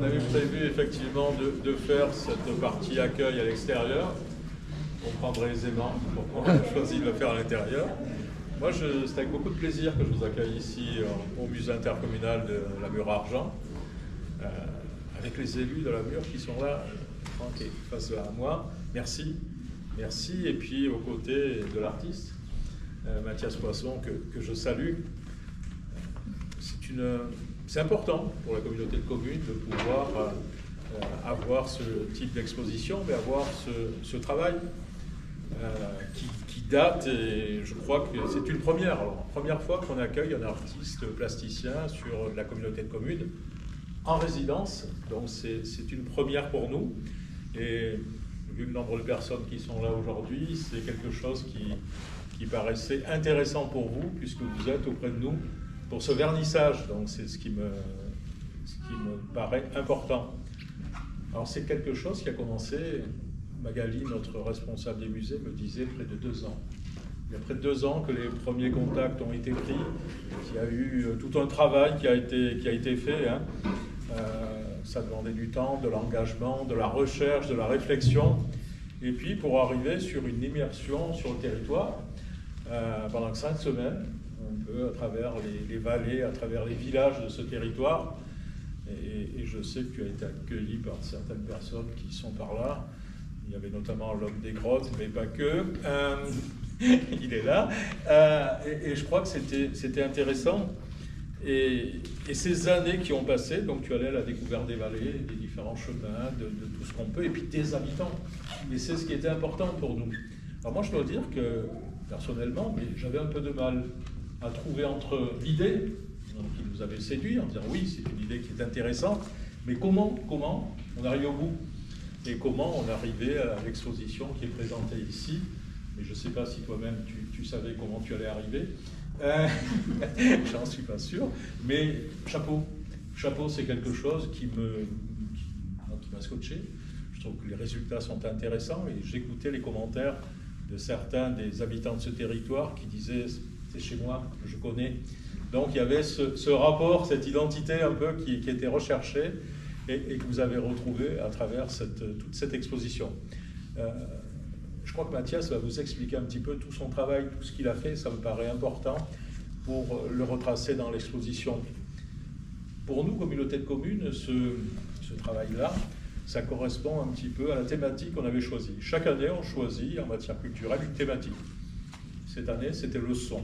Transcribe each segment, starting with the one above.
On avait prévu effectivement de faire cette partie accueil à l'extérieur. On comprendrait aisément pourquoi on a choisi de le faire à l'intérieur. Moi, c'est avec beaucoup de plaisir que je vous accueille ici au musée intercommunal de la Mure-Argent, avec les élus de la Mure qui sont là, tranquilles, face à moi. Merci. Merci. Et puis aux côtés de l'artiste, Mathias Poisson, que je salue. C'est important pour la communauté de communes de pouvoir avoir ce type d'exposition, mais avoir ce travail qui date, et je crois que c'est une première. Alors, première fois qu'on accueille un artiste plasticien sur la communauté de communes en résidence, donc c'est une première pour nous. Et vu le nombre de personnes qui sont là aujourd'hui, c'est quelque chose qui paraissait intéressant pour vous, puisque vous êtes auprès de nous pour ce vernissage. Donc c'est ce qui me paraît important. Alors c'est quelque chose qui a commencé, Magali, notre responsable des musées, me disait près de 2 ans. Il y a près de 2 ans que les premiers contacts ont été pris, qu'il y a eu tout un travail qui a été fait. Hein. Ça demandait du temps, de l'engagement, de la recherche, de la réflexion. Et puis pour arriver sur une immersion sur le territoire, pendant 5 semaines, un peu à travers les vallées, à travers les villages de ce territoire. Et je sais que tu as été accueilli par certaines personnes qui sont par là. Il y avait notamment l'homme des grottes, mais pas que. Il est là. Et je crois que c'était intéressant. Et ces années qui ont passé, donc tu allais à la découverte des vallées, des différents chemins, de tout ce qu'on peut, et puis des habitants. Et c'est ce qui était important pour nous. Alors moi, je dois dire que, personnellement, mais j'avais un peu de mal à trouver entre l'idée qui nous avait séduit, en disant oui, c'est une idée qui est intéressante, mais comment on arrive au bout? Et comment on arrivait à l'exposition qui est présentée ici? Mais je ne sais pas si toi-même tu savais comment tu allais arriver. J'en suis pas sûr. Mais chapeau. Chapeau, c'est quelque chose qui m'a scotché. Je trouve que les résultats sont intéressants et j'écoutais les commentaires de certains des habitants de ce territoire qui disaient c'est chez moi, je connais. Donc il y avait ce rapport, cette identité un peu qui était recherchée et que vous avez retrouvé à travers toute cette exposition. Je crois que Mathias va vous expliquer un petit peu tout son travail, tout ce qu'il a fait, ça me paraît important pour le retracer dans l'exposition. Pour nous, communauté de communes, ce travail-là, ça correspond un petit peu à la thématique qu'on avait choisie. Chaque année, on choisit en matière culturelle une thématique. Cette année, c'était le son.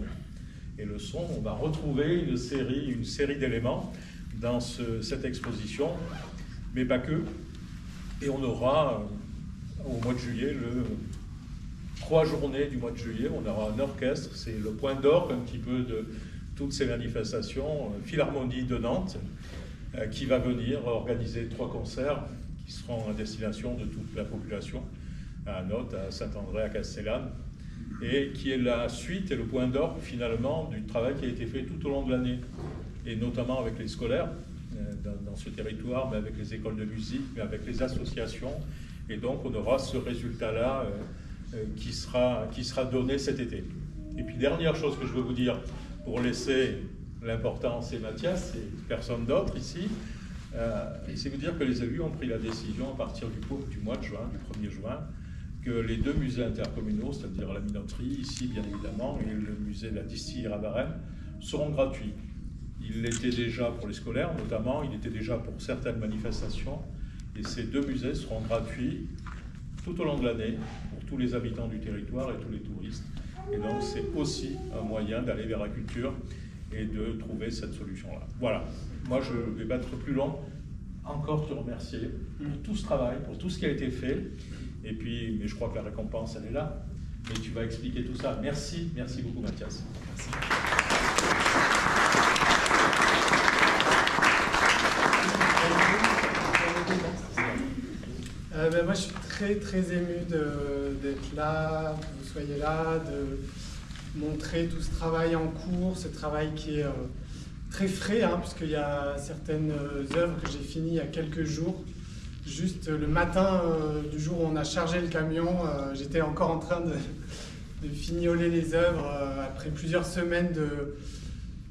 Et le son, on va retrouver une série d'éléments dans cette exposition, mais pas que. Et on aura, au mois de juillet, 3 journées du mois de juillet, on aura un orchestre, c'est le point d'orgue un petit peu de toutes ces manifestations, Philharmonie de Nantes, qui va venir organiser 3 concerts qui seront à destination de toute la population, à Notes, à Saint-André, à Castellane, et qui est la suite et le point d'orgue finalement du travail qui a été fait tout au long de l'année, et notamment avec les scolaires dans ce territoire, mais avec les écoles de musique, mais avec les associations, et donc on aura ce résultat-là qui sera donné cet été. Et puis dernière chose que je veux vous dire, pour laisser l'importance et Mathias et personne d'autre ici, c'est vous dire que les élus ont pris la décision à partir du mois de juin, du 1er juin, que les 2 musées intercommunaux, c'est-à-dire la minoterie, ici bien évidemment, et le musée de la distillerie à Varennes, seront gratuits. Il l'était déjà pour les scolaires, notamment, il était déjà pour certaines manifestations, et ces 2 musées seront gratuits tout au long de l'année pour tous les habitants du territoire et tous les touristes. Et donc c'est aussi un moyen d'aller vers la culture et de trouver cette solution-là. Voilà, moi je ne vais pas être plus long, encore te remercier pour tout ce travail, pour tout ce qui a été fait. Et puis, mais je crois que la récompense, elle est là. Mais tu vas expliquer tout ça. Merci, merci beaucoup Mathias. Merci. Moi, je suis très ému d'être là, que vous soyez là, de montrer tout ce travail en cours, ce travail qui est très frais, hein, puisqu'il y a certaines œuvres que j'ai finies il y a quelques jours. Juste le matin du jour où on a chargé le camion, j'étais encore en train de fignoler les œuvres après plusieurs semaines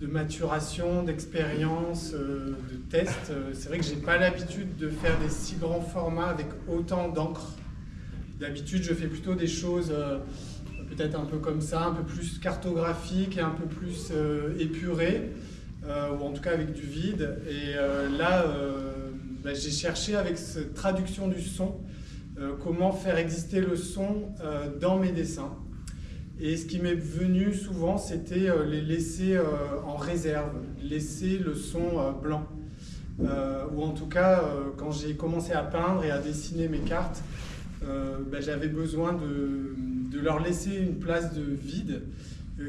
de maturation, d'expérience, de test. C'est vrai que j'ai pas l'habitude de faire des si grands formats avec autant d'encre. D'habitude, je fais plutôt des choses peut-être un peu comme ça, un peu plus cartographiques et un peu plus épurées, ou en tout cas avec du vide. Et là, j'ai cherché avec cette traduction du son, comment faire exister le son dans mes dessins. Et ce qui m'est venu souvent, c'était les laisser en réserve, laisser le son blanc. Ou en tout cas, quand j'ai commencé à peindre et à dessiner mes cartes, j'avais besoin de leur laisser une place de vide,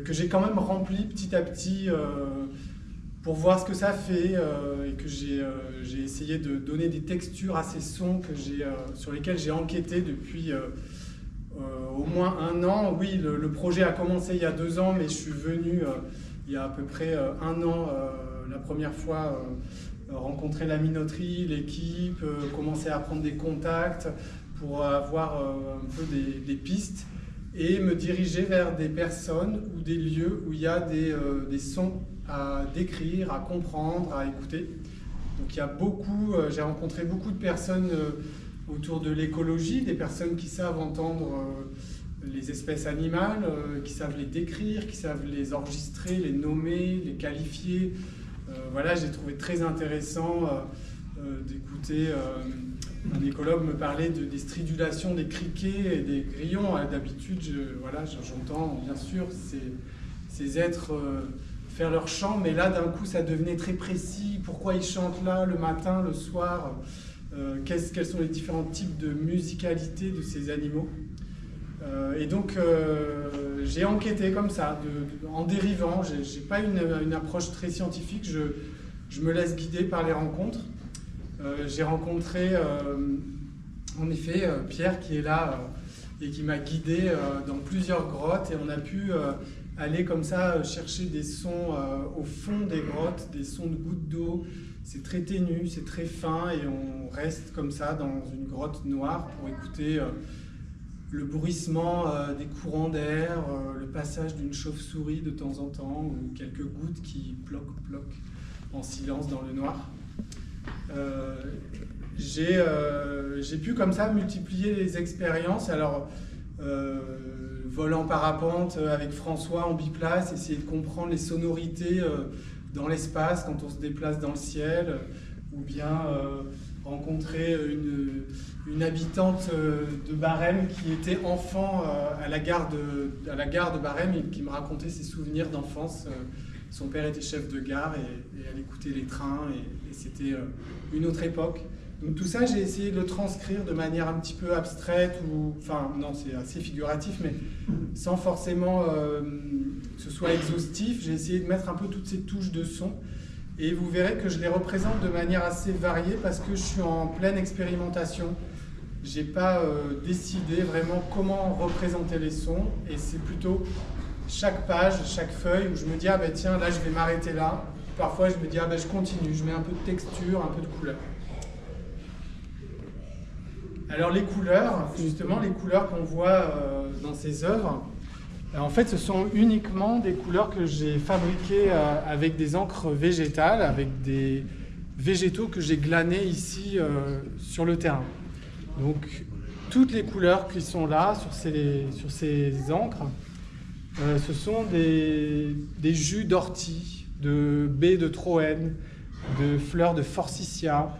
que j'ai quand même rempli petit à petit pour voir ce que ça fait, et que j'ai essayé de donner des textures à ces sons sur lesquels j'ai enquêté depuis au moins 1 an. Oui, le projet a commencé il y a 2 ans, mais je suis venu il y a à peu près 1 an, la première fois, rencontrer la minoterie, l'équipe, commencer à prendre des contacts pour avoir un peu des pistes et me diriger vers des personnes ou des lieux où il y a des sons à décrire, à comprendre, à écouter. Donc il y a j'ai rencontré beaucoup de personnes autour de l'écologie, des personnes qui savent entendre les espèces animales, qui savent les décrire, qui savent les enregistrer, les nommer, les qualifier. Voilà, j'ai trouvé très intéressant d'écouter un écologue me parler des stridulations des criquets et des grillons. D'habitude, j'entends bien sûr ces êtres faire leur chant, mais là d'un coup ça devenait très précis. Pourquoi ils chantent là le matin, le soir, quels sont les différents types de musicalité de ces animaux. Et donc j'ai enquêté comme ça, en dérivant. J'ai pas une approche très scientifique, je me laisse guider par les rencontres. J'ai rencontré en effet Pierre qui est là et qui m'a guidé dans plusieurs grottes, et on a pu aller comme ça chercher des sons au fond des grottes, des sons de gouttes d'eau. C'est très ténu, c'est très fin, et on reste comme ça dans une grotte noire pour écouter le bruissement des courants d'air, le passage d'une chauve-souris de temps en temps, ou quelques gouttes qui ploquent en silence dans le noir. J'ai pu comme ça multiplier les expériences. Alors, vol en parapente avec François en biplace, essayer de comprendre les sonorités dans l'espace quand on se déplace dans le ciel, ou bien rencontrer une habitante de Barème qui était enfant à la gare de Barème, et qui me racontait ses souvenirs d'enfance. Son père était chef de gare et elle écoutait les trains, et c'était une autre époque. Donc tout ça, j'ai essayé de le transcrire de manière un petit peu abstraite, enfin non, c'est assez figuratif, mais sans forcément que ce soit exhaustif. J'ai essayé de mettre un peu toutes ces touches de son, et vous verrez que je les représente de manière assez variée parce que je suis en pleine expérimentation. J'ai pas décidé vraiment comment représenter les sons, et c'est plutôt chaque page, chaque feuille où je me dis ah ben tiens, là je vais m'arrêter là. Parfois je me dis ah ben je continue, je mets un peu de texture, un peu de couleur. Alors les couleurs, justement les couleurs qu'on voit dans ces œuvres, en fait ce sont uniquement des couleurs que j'ai fabriquées avec des encres végétales, avec des végétaux que j'ai glanés ici sur le terrain. Donc toutes les couleurs qui sont là sur ces encres, ce sont des jus d'ortie, de baies de Troène, de fleurs de forsythia,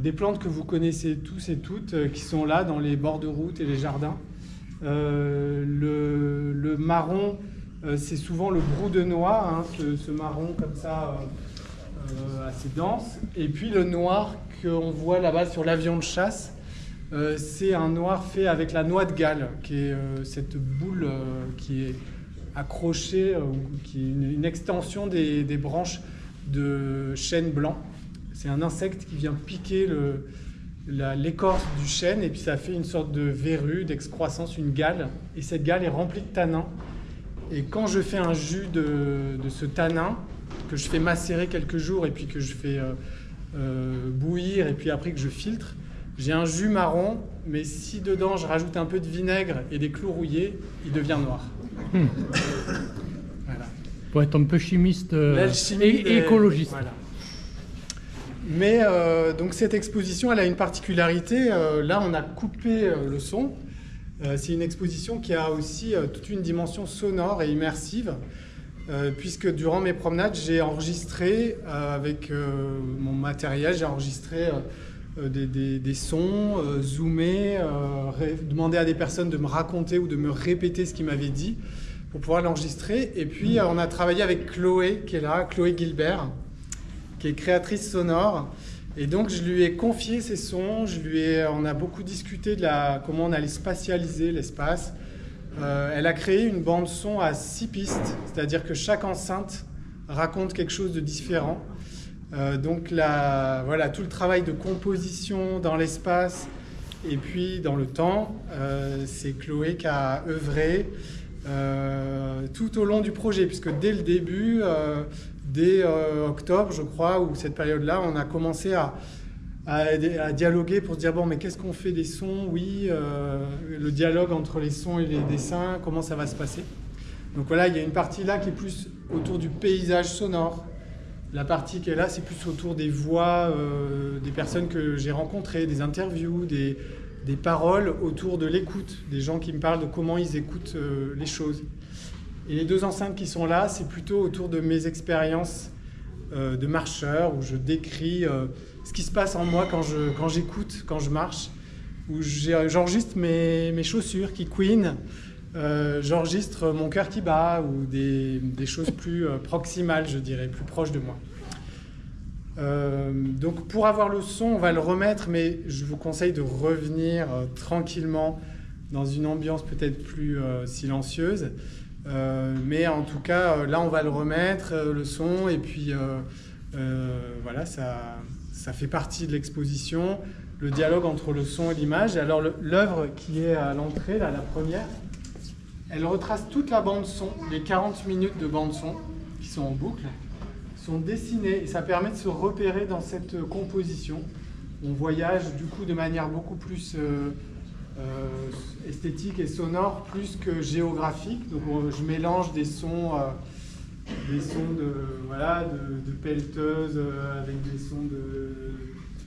des plantes que vous connaissez tous et toutes, qui sont là dans les bords de route et les jardins. Le marron, c'est souvent le brou de noix, ce marron comme ça, assez dense. Et puis le noir qu'on voit là-bas sur l'avion de chasse, c'est un noir fait avec la noix de Galles, qui est cette boule qui est accrochée, qui est une extension des branches de chêne blanc. C'est un insecte qui vient piquer l'écorce du chêne, et puis ça fait une sorte de verrue, d'excroissance, une gale. Et cette gale est remplie de tanins. Et quand je fais un jus de ce tanin, que je fais macérer quelques jours, et puis que je fais bouillir, et puis après que je filtre, j'ai un jus marron, mais si dedans je rajoute un peu de vinaigre et des clous rouillés, il devient noir. Voilà. Pour être un peu chimiste et écologiste. Voilà. Mais donc cette exposition, elle a une particularité. Là, on a coupé le son. C'est une exposition qui a aussi toute une dimension sonore et immersive, puisque durant mes promenades, j'ai enregistré avec mon matériel, j'ai enregistré des sons, zoomé, demandé à des personnes de me raconter ou de me répéter ce qu'ils m'avaient dit pour pouvoir l'enregistrer. Et puis, on a travaillé avec Chloé, qui est là, Chloé Gilbert, qui est créatrice sonore. Et donc, je lui ai confié ces sons, on a beaucoup discuté de comment on allait spatialiser l'espace. Elle a créé une bande-son à 6 pistes, c'est-à-dire que chaque enceinte raconte quelque chose de différent. Donc, voilà, tout le travail de composition dans l'espace et puis dans le temps, c'est Chloé qui a œuvré tout au long du projet, puisque dès le début, dès octobre, je crois, ou cette période-là, on a commencé à dialoguer pour se dire, bon, mais qu'est-ce qu'on fait des sons? Oui, le dialogue entre les sons et les dessins, comment ça va se passer? Donc voilà, il y a une partie là qui est plus autour du paysage sonore. La partie qui est là, c'est plus autour des voix des personnes que j'ai rencontrées, des interviews, des paroles autour de l'écoute, des gens qui me parlent de comment ils écoutent les choses. Et les 2 enceintes qui sont là, c'est plutôt autour de mes expériences de marcheur, où je décris ce qui se passe en moi quand j'écoute, quand je marche, où j'enregistre mes chaussures qui couinent, j'enregistre mon cœur qui bat, ou des choses plus proximales, je dirais, plus proches de moi. Donc pour avoir le son, on va le remettre, mais je vous conseille de revenir tranquillement dans une ambiance peut-être plus silencieuse. Mais en tout cas, là on va le remettre, le son, et puis voilà, ça fait partie de l'exposition, le dialogue entre le son et l'image. Alors l'œuvre qui est à l'entrée, là, la première, elle retrace toute la bande-son, les 40 minutes de bande-son qui sont en boucle, sont dessinées, et ça permet de se repérer dans cette composition. On voyage du coup de manière beaucoup plus esthétique et sonore, plus que géographique. Donc je mélange des sons de pelleteuses avec des sons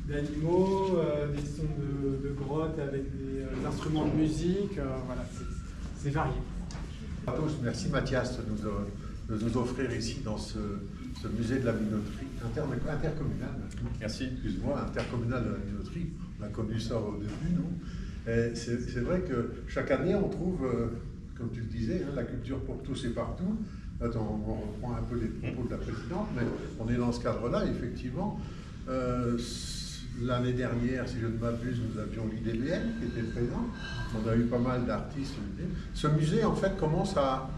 d'animaux, des sons de grottes avec des instruments de musique. Voilà, c'est varié. À tous, merci Mathias de nous offrir ici dans ce musée de la minoterie intercommunal. Merci. Excuse-moi, intercommunal de la minoterie. On a connu ça au début, nous. C'est vrai que chaque année, on trouve, comme tu le disais, la culture pour tous et partout. Là, on reprend un peu les propos de la présidente, mais on est dans ce cadre-là, effectivement. L'année dernière, si je ne m'abuse, nous avions l'IDBN qui était présent. On a eu pas mal d'artistes. Ce musée, en fait, commence à...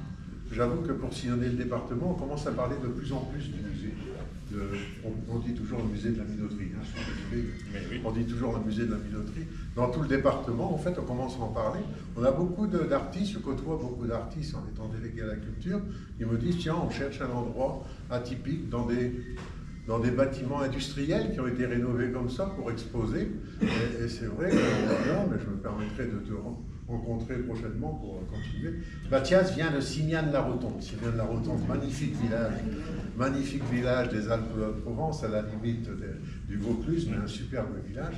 J'avoue que pour sillonner le département, on commence à parler de plus en plus du musée. On dit toujours le musée de la minoterie. Hein, je suis désolé, mais oui. On dit toujours le musée de la minoterie. Dans tout le département, en fait, on commence à en parler. On a beaucoup d'artistes, je côtoie beaucoup d'artistes en étant délégué à la culture, qui me disent, tiens, on cherche un endroit atypique dans des bâtiments industriels qui ont été rénovés comme ça pour exposer. Et c'est vrai que là, mais je me permettrai de te rencontrer prochainement pour continuer. Mathias vient de Signan-la-Rotonde. Signan-la-Rotonde, magnifique village des Alpes-de-Provence, à la limite du Vaucluse, mais un superbe village.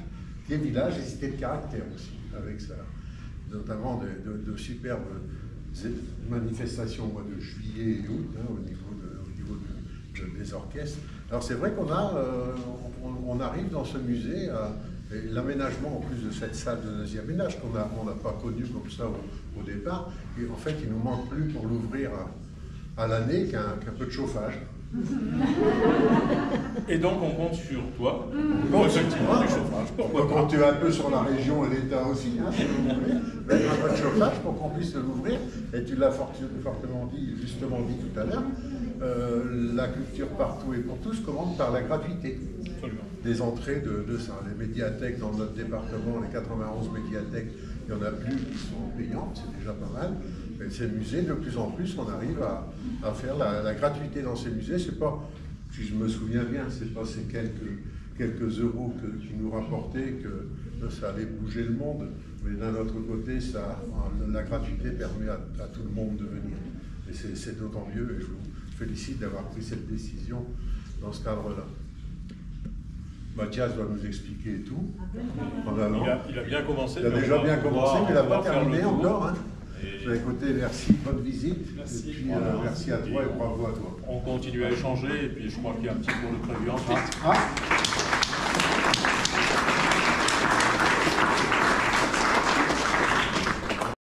Qui est village et cité de caractère aussi, avec ça, notamment de superbes manifestations au mois de juillet et août, au niveau des orchestres. Alors c'est vrai on arrive dans ce musée, l'aménagement en plus de cette salle de deuxième ménage qu'on n'a pas connu comme ça au départ, et en fait il nous manque plus pour l'ouvrir à l'année qu'un peu de chauffage. Et donc on compte sur toi pour effectivement du chauffage. On compte un peu sur la région et l'État aussi, hein, si vous voulez, mettre un peu de chauffage pour qu'on puisse l'ouvrir. Et tu l'as fortement dit, justement dit tout à l'heure, la culture partout et pour tous commence par la gratuité. Absolument. Des entrées de ça. Les médiathèques dans notre département, les 91 médiathèques, il n'y en a plus qui sont payantes, c'est déjà pas mal. Mais ces musées, de plus en plus, on arrive à faire la gratuité dans ces musées. C'est pas, si je me souviens bien, c'est pas ces quelques euros qui nous rapportaient que ça allait bouger le monde. Mais d'un autre côté, la gratuité permet à tout le monde de venir. Et c'est d'autant mieux. Et félicite d'avoir pris cette décision dans ce cadre-là. Mathias va nous expliquer tout. Il a bien commencé. Il a déjà bien commencé, mais il n'a pas terminé encore. Hein. Et... Écoutez, merci, bonne visite. Merci. Et puis, merci à toi et bravo à toi. On continue à échanger et puis je crois qu'il y a un petit cours de prévu ensuite. Ah.